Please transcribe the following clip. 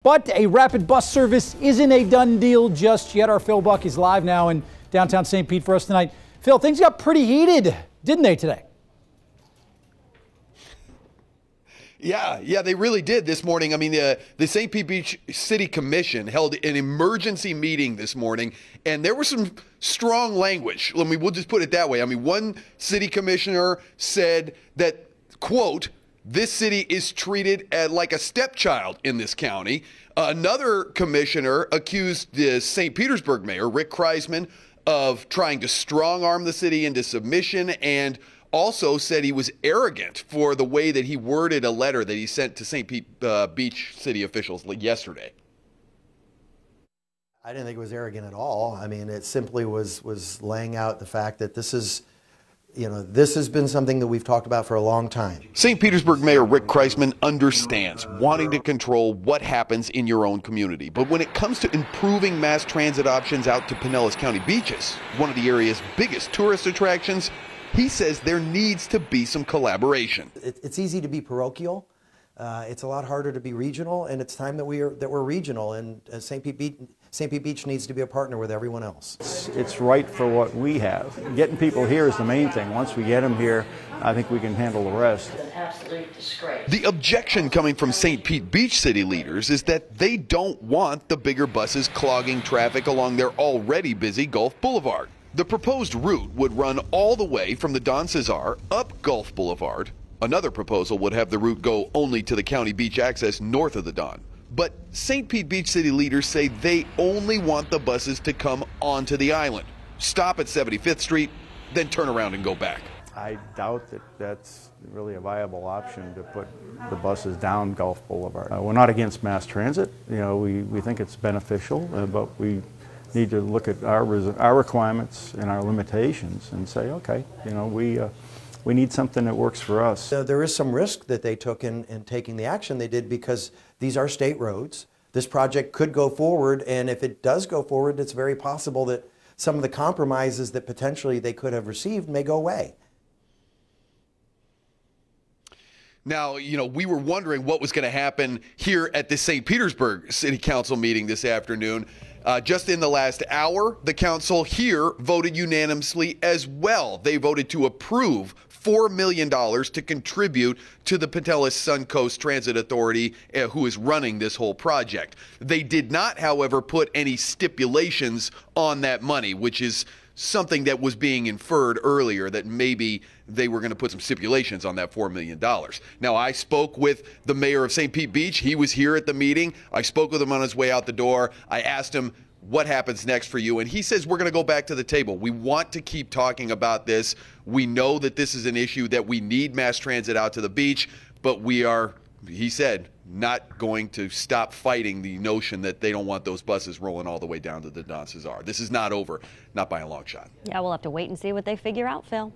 But a rapid bus service isn't a done deal just yet. Our Phil Buck is live now in downtown St. Pete for us tonight. Phil, things got pretty heated, didn't they, today? Yeah, they really did this morning. I mean, the St. Pete Beach City Commission held an emergency meeting this morning, and there was some strong language. We'll just put it that way. I mean, one city commissioner said that, quote, "This city is treated like a stepchild in this county." Another commissioner accused the St. Petersburg mayor, Rick Kreisman, of trying to strong-arm the city into submission, and also said he was arrogant for the way that he worded a letter that he sent to St. Pete Beach city officials yesterday. I didn't think it was arrogant at all. I mean, it simply was laying out the fact that this is, this has been something that we've talked about for a long time. St. Petersburg Mayor Rick Kreisman understands wanting to control what happens in your own community. But when it comes to improving mass transit options out to Pinellas County beaches, one of the area's biggest tourist attractions, he says there needs to be some collaboration. It's easy to be parochial. It's a lot harder to be regional, and it's time that we're regional. And St. Pete Beach needs to be a partner with everyone else. It's right for what we have. Getting people here is the main thing. Once we get them here, I think we can handle the rest. It's an absolute disgrace. The objection coming from St. Pete Beach city leaders is that they don't want the bigger buses clogging traffic along their already busy Gulf Boulevard. The proposed route would run all the way from the Don Cesar up Gulf Boulevard. Another proposal would have the route go only to the county beach access north of the Don. But St. Pete Beach city leaders say they only want the buses to come onto the island, stop at 75th Street, then turn around and go back. I doubt that that's really a viable option to put the buses down Gulf Boulevard. We're not against mass transit. We think it's beneficial, but we need to look at our requirements and our limitations and say, okay, we need something that works for us. There is some risk that they took in taking the action they did, because these are state roads. This project could go forward, and if it does go forward, it's very possible that some of the compromises that potentially they could have received may go away. Now, we were wondering what was going to happen here at the St. Petersburg City Council meeting this afternoon. Just in the last hour, the council here voted unanimously as well. They voted to approve $4 million to contribute to the Pinellas Suncoast Transit Authority, who is running this whole project. They did not, however, put any stipulations on that money, which is something that was being inferred earlier, that maybe they were going to put some stipulations on that $4 million. Now, I spoke with the mayor of St. Pete Beach. He was here at the meeting. I spoke with him on his way out the door. I asked him, what happens next for you? And he says, we're going to go back to the table. We want to keep talking about this. We know that this is an issue, that we need mass transit out to the beach, but we are, he said, not going to stop fighting the notion that they don't want those buses rolling all the way down to the Don Cesar. This is not over, not by a long shot. Yeah, we'll have to wait and see what they figure out, Phil.